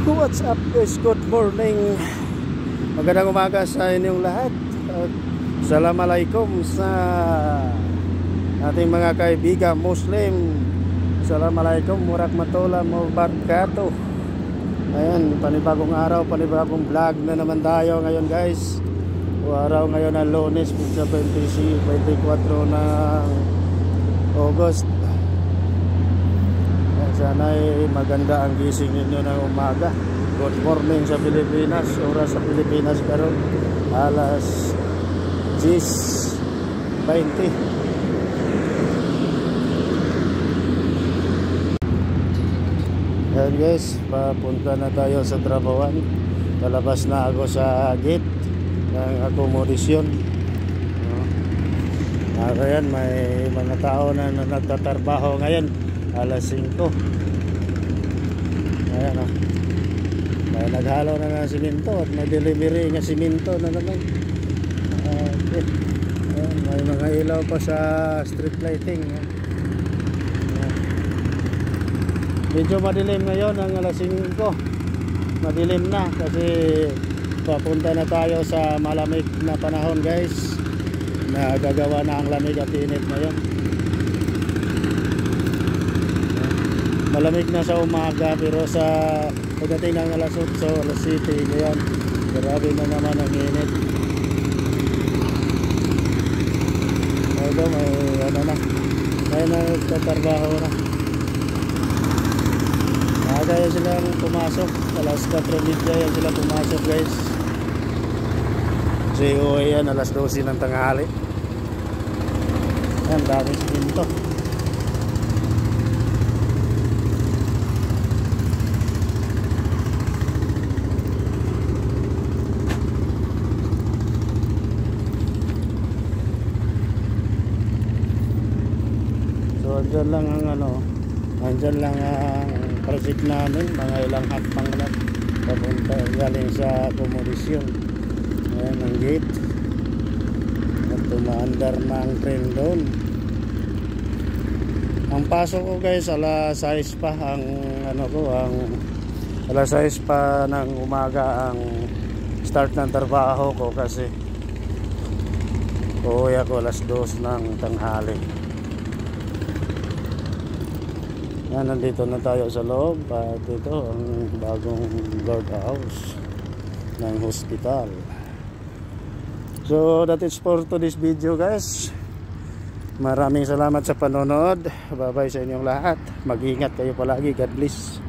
What's up guys? Good morning. Magandang umaga sa inyong lahat. Assalamualaikum sa ating mga kaibigan Muslim. Assalamualaikum warahmatullahi wabarakatuh. Ayan, panibagong araw, panibagong vlog na naman tayo ngayon guys. Araw ngayon ang Lunes, 24 ng August. Sana'y maganda ang gising ninyo ng umaga. Good morning sa Pilipinas. Oras sa Pilipinas karon alas 10:20. Ayan guys, papunta na tayo sa Trabawan. Palabas na ako sa gate ng akomodasyon. Ayan, may mga tao na nagtatrabaho ngayon. Alas 5. Ayan o. May naghalo na ng simento at may delivery ng simento na naman. Okay. Ayan, may mga ilaw pa sa street lighting. Ayan. Medyo madilim ngayon ang alas 5. Madilim na kasi papunta na tayo sa malamig na panahon guys. Nagagawa na ang lamig at init ngayon. Malamig na sa umaga pero sa pagdating ng alas 8, alas 7 ngayon, grabe na naman ang init. Ito may ano na, may nagtatrabaho na. Kaya silang pumasok, alas 4:30 yan sila pumasok guys. Kasi uwi yan alas 12 ng tanghali. Yan, daming siminto. Andyan lang ang andyan lang ang project namin, mga ilang hakbang lang papunta galing sa akomodasyon. Ayan ang gate at tumaandar na ang train doon. Ang pasok ko guys alas 6 pa ang alas 6 pa ng umaga ang start ng trabaho ko kasi uuwi ako alas 2 ng tanghali. Yan, nandito na tayo sa loob at ito ang bagong guardhouse ng hospital. So that is for today's video guys. Maraming salamat sa panonood. Bye bye sa inyong lahat. Mag-ingat kayo palagi. God bless.